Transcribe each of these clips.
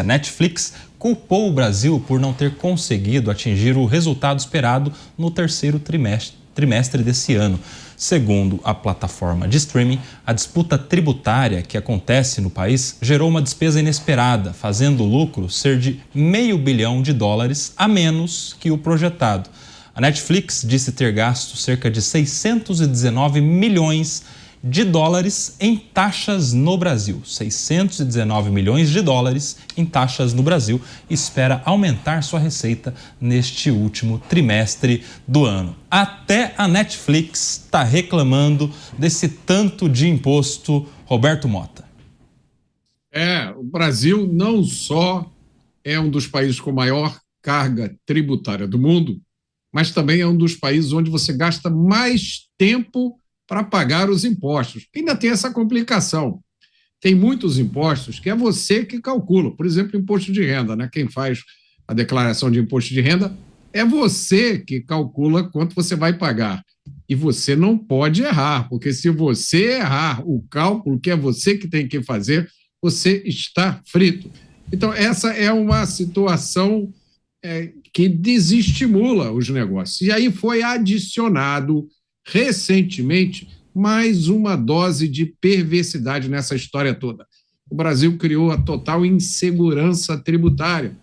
A Netflix culpou o Brasil por não ter conseguido atingir o resultado esperado no terceiro trimestre desse ano. Segundo a plataforma de streaming, a disputa tributária que acontece no país gerou uma despesa inesperada, fazendo o lucro ser de $500 milhão a menos que o projetado. A Netflix disse ter gasto cerca de $619 milhões em taxas no Brasil. $619 milhões em taxas no Brasil e espera aumentar sua receita neste último trimestre do ano. Até a Netflix está reclamando desse tanto de imposto. Roberto Mota. O Brasil não só é um dos países com maior carga tributária do mundo, mas também é um dos países onde você gasta mais tempo para pagar os impostos. Ainda tem essa complicação. Tem muitos impostos que é você que calcula. Por exemplo, imposto de renda, né? Quem faz a declaração de imposto de renda é você que calcula quanto você vai pagar. E você não pode errar, porque se você errar o cálculo, que é você que tem que fazer, você está frito. Então, essa é uma situação que desestimula os negócios. E aí foi adicionado recentemente mais uma dose de perversidade nessa história toda. O Brasil criou a total insegurança tributária,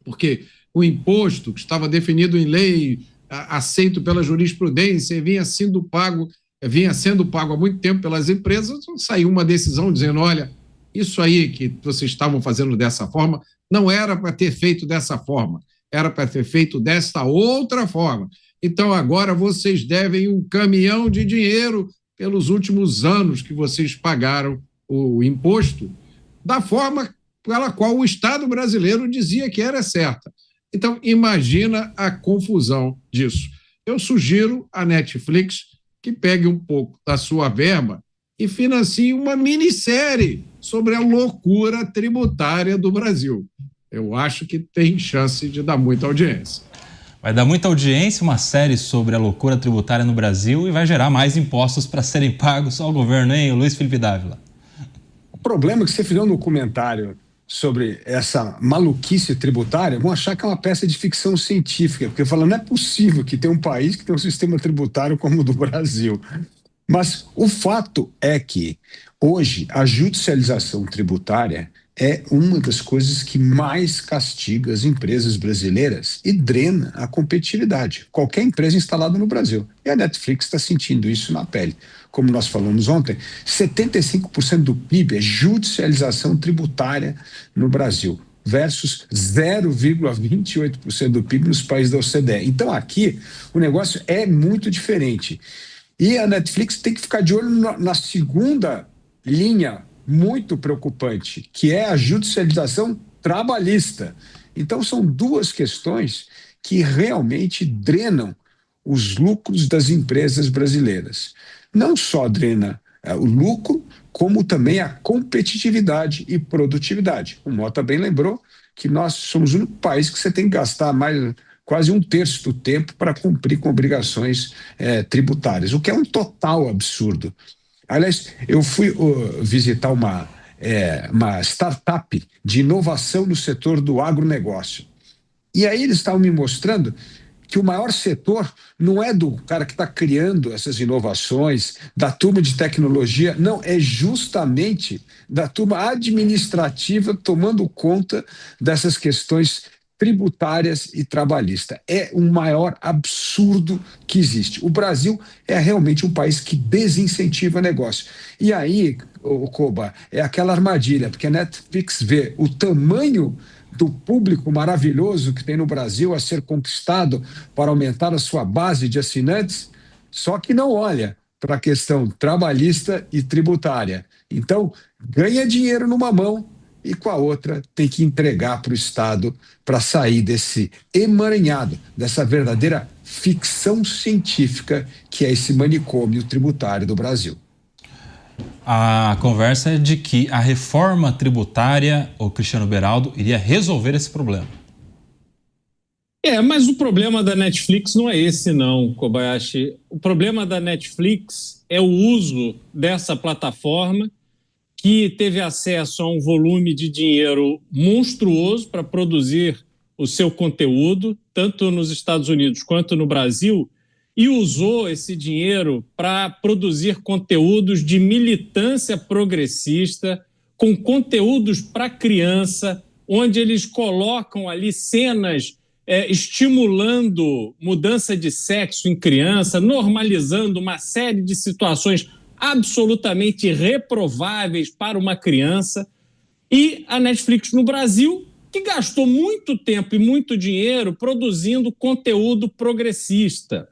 porque o imposto que estava definido em lei, aceito pela jurisprudência e vinha sendo pago há muito tempo pelas empresas, saiu uma decisão dizendo, olha, isso aí que vocês estavam fazendo dessa forma não era para ter feito dessa forma, era para ter feito desta outra forma. Então, agora vocês devem um caminhão de dinheiro pelos últimos anos que vocês pagaram o imposto, da forma pela qual o Estado brasileiro dizia que era certa. Então, imagina a confusão disso. Eu sugiro à Netflix que pegue um pouco da sua verba e financie uma minissérie sobre a loucura tributária do Brasil. Eu acho que tem chance de dar muita audiência. Vai dar muita audiência, uma série sobre a loucura tributária no Brasil e vai gerar mais impostos para serem pagos ao governo, hein, Luiz Felipe Dávila? O problema é que você fizer um documentário sobre essa maluquice tributária, vão achar que é uma peça de ficção científica, porque falando, não é possível que tenha um país que tenha um sistema tributário como o do Brasil. Mas o fato é que hoje a judicialização tributária é uma das coisas que mais castiga as empresas brasileiras e drena a competitividade. Qualquer empresa instalada no Brasil. E a Netflix está sentindo isso na pele. Como nós falamos ontem, 75% do PIB é judicialização tributária no Brasil, versus 0,28% do PIB nos países da OCDE. Então aqui o negócio é muito diferente. E a Netflix tem que ficar de olho na segunda linha muito preocupante, que é a judicialização trabalhista. Então, são duas questões que realmente drenam os lucros das empresas brasileiras. Não só drena o lucro, como também a competitividade e produtividade. O Mota bem lembrou que nós somos o único país que você tem que gastar mais quase um terço do tempo para cumprir com obrigações tributárias, o que é um total absurdo. Aliás, eu fui visitar uma startup de inovação no setor do agronegócio. E aí eles estavam me mostrando que o maior setor não é do cara que está criando essas inovações, da turma de tecnologia, não, é justamente da turma administrativa tomando conta dessas questões tributárias e trabalhista. É o maior absurdo que existe. O Brasil é realmente um país que desincentiva negócio. E aí, Koba, é aquela armadilha, porque a Netflix vê o tamanho do público maravilhoso que tem no Brasil a ser conquistado para aumentar a sua base de assinantes, só que não olha para a questão trabalhista e tributária. Então, ganha dinheiro numa mão e com a outra tem que entregar para o Estado para sair desse emaranhado, dessa verdadeira ficção científica que é esse manicômio tributário do Brasil. A conversa é de que a reforma tributária, o Cristiano Beraldo, iria resolver esse problema. Mas o problema da Netflix não é esse não, Kobayashi. O problema da Netflix é o uso dessa plataforma que teve acesso a um volume de dinheiro monstruoso para produzir o seu conteúdo, tanto nos Estados Unidos quanto no Brasil, e usou esse dinheiro para produzir conteúdos de militância progressista, com conteúdos para criança, onde eles colocam ali cenas estimulando mudança de sexo em criança, normalizando uma série de situações absolutamente reprováveis para uma criança. E a Netflix no Brasil, que gastou muito tempo e muito dinheiro produzindo conteúdo progressista.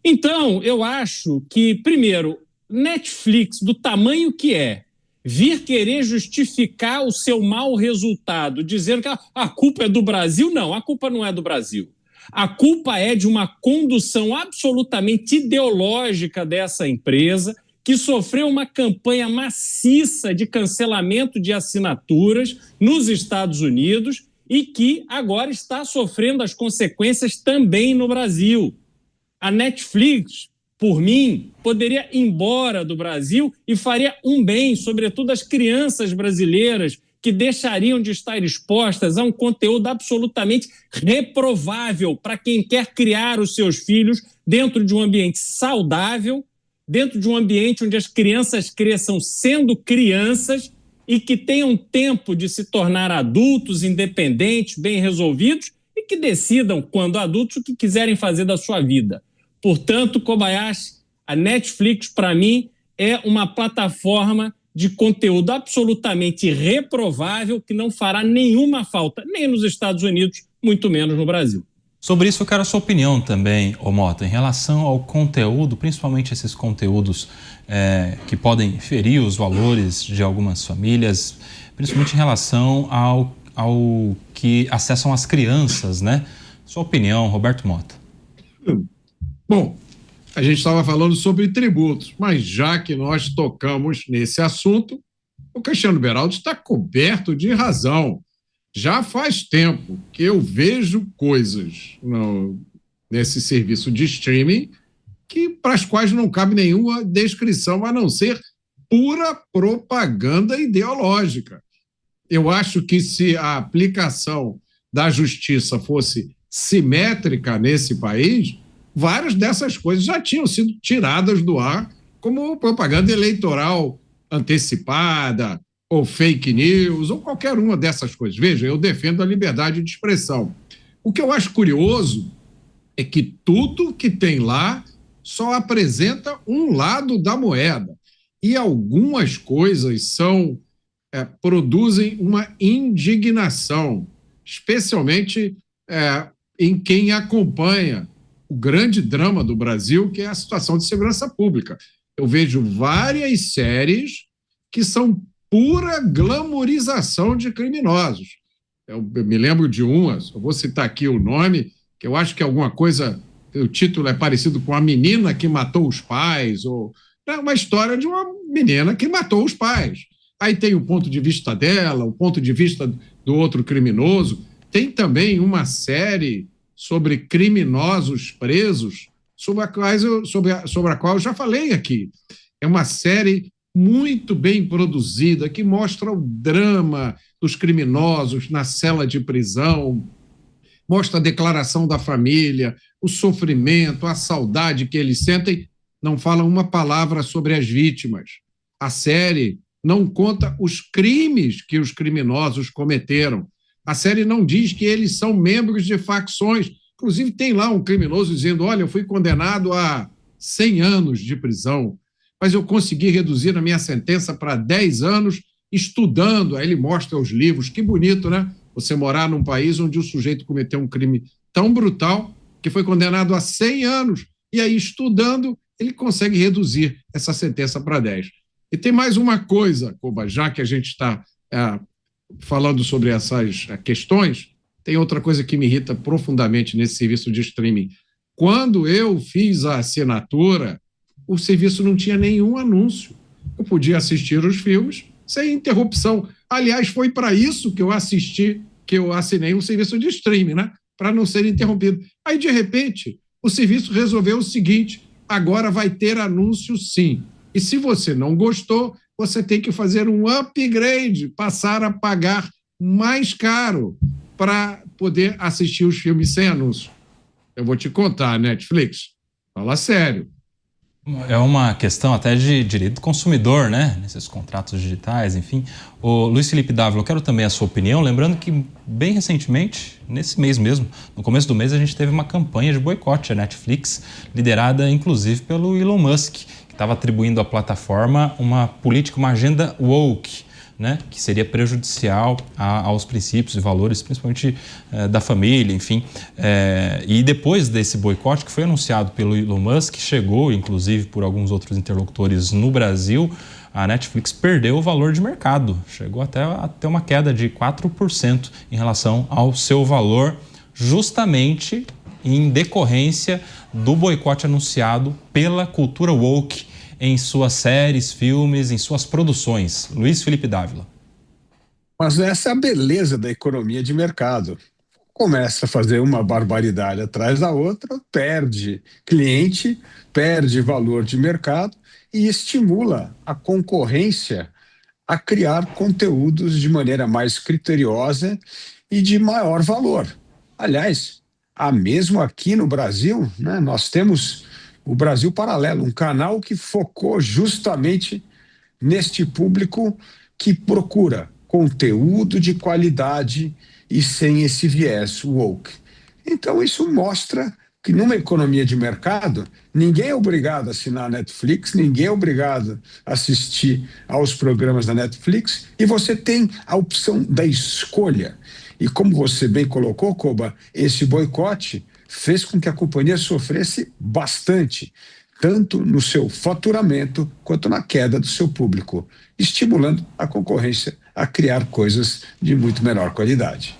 Então, eu acho que, primeiro, Netflix, do tamanho que é, vir querer justificar o seu mau resultado, dizendo que a culpa é do Brasil, não, a culpa não é do Brasil. A culpa é de uma condução absolutamente ideológica dessa empresa, que sofreu uma campanha maciça de cancelamento de assinaturas nos Estados Unidos e que agora está sofrendo as consequências também no Brasil. A Netflix, por mim, poderia ir embora do Brasil e faria um bem, sobretudo às crianças brasileiras que deixariam de estar expostas a um conteúdo absolutamente reprovável para quem quer criar os seus filhos dentro de um ambiente saudável, dentro de um ambiente onde as crianças cresçam sendo crianças e que tenham tempo de se tornar adultos independentes, bem resolvidos e que decidam, quando adultos, o que quiserem fazer da sua vida. Portanto, Kobayashi, a Netflix, para mim, é uma plataforma de conteúdo absolutamente reprovável que não fará nenhuma falta, nem nos Estados Unidos, muito menos no Brasil. Sobre isso eu quero a sua opinião também, ô Mota, em relação ao conteúdo, principalmente esses conteúdos que podem ferir os valores de algumas famílias, principalmente em relação ao que acessam as crianças, né? Sua opinião, Roberto Mota. Bom, a gente estava falando sobre tributos, mas já que nós tocamos nesse assunto, o Cristiano Beraldo está coberto de razão. Já faz tempo que eu vejo coisas nesse serviço de streaming para as quais não cabe nenhuma descrição, a não ser pura propaganda ideológica. Eu acho que se a aplicação da justiça fosse simétrica nesse país, várias dessas coisas já tinham sido tiradas do ar como propaganda eleitoral antecipada, ou fake news, ou qualquer uma dessas coisas. Veja, eu defendo a liberdade de expressão. O que eu acho curioso é que tudo que tem lá só apresenta um lado da moeda. E algumas coisas produzem uma indignação, especialmente em quem acompanha o grande drama do Brasil, que é a situação de segurança pública. Eu vejo várias séries que são pura glamorização de criminosos. Eu me lembro de uma, eu vou citar aqui o nome, que eu acho que é alguma coisa, o título é parecido com A Menina que Matou os Pais, ou é uma história de uma menina que matou os pais. Aí tem o ponto de vista dela, o ponto de vista do outro criminoso. Tem também uma série sobre criminosos presos, sobre a qual eu já falei aqui. É uma série muito bem produzida, que mostra o drama dos criminosos na cela de prisão, mostra a declaração da família, o sofrimento, a saudade que eles sentem. Não fala uma palavra sobre as vítimas. A série não conta os crimes que os criminosos cometeram. A série não diz que eles são membros de facções. Inclusive, tem lá um criminoso dizendo: olha, eu fui condenado a 100 anos de prisão, mas eu consegui reduzir a minha sentença para 10 anos estudando. Aí ele mostra os livros. Que bonito, né? Você morar num país onde o sujeito cometeu um crime tão brutal que foi condenado a 100 anos. E aí, estudando, ele consegue reduzir essa sentença para 10. E tem mais uma coisa, Koba, já que a gente está falando sobre essas questões, tem outra coisa que me irrita profundamente nesse serviço de streaming. Quando eu fiz a assinatura, o serviço não tinha nenhum anúncio. Eu podia assistir os filmes sem interrupção. Aliás, foi para isso que eu assinei um serviço de streaming, né? Para não ser interrompido. Aí, de repente, o serviço resolveu o seguinte: agora vai ter anúncio sim. E se você não gostou, você tem que fazer um upgrade, passar a pagar mais caro para poder assistir os filmes sem anúncio. Eu vou te contar, Netflix, fala sério. É uma questão até de direito do consumidor, né? Nesses contratos digitais, enfim. O Luiz Felipe Dávila, eu quero também a sua opinião, lembrando que bem recentemente, nesse mês mesmo, no começo do mês, a gente teve uma campanha de boicote à Netflix, liderada inclusive pelo Elon Musk, que estava atribuindo à plataforma uma política, uma agenda woke, né, que seria prejudicial aos princípios e valores, principalmente da família, enfim. E depois desse boicote que foi anunciado pelo Elon Musk, chegou, inclusive, por alguns outros interlocutores no Brasil, a Netflix perdeu o valor de mercado. Chegou até a ter uma queda de 4% em relação ao seu valor, justamente em decorrência do boicote anunciado pela cultura woke em suas séries, filmes, em suas produções. Luiz Felipe Dávila. Mas essa é a beleza da economia de mercado. Começa a fazer uma barbaridade atrás da outra, perde cliente, perde valor de mercado e estimula a concorrência a criar conteúdos de maneira mais criteriosa e de maior valor. Aliás, mesmo aqui no Brasil, né, nós temos o Brasil Paralelo, um canal que focou justamente neste público que procura conteúdo de qualidade e sem esse viés woke. Então, isso mostra que numa economia de mercado, ninguém é obrigado a assinar a Netflix, ninguém é obrigado a assistir aos programas da Netflix, e você tem a opção da escolha. E como você bem colocou, Koba, esse boicote fez com que a companhia sofresse bastante, tanto no seu faturamento quanto na queda do seu público, estimulando a concorrência a criar coisas de muito menor qualidade.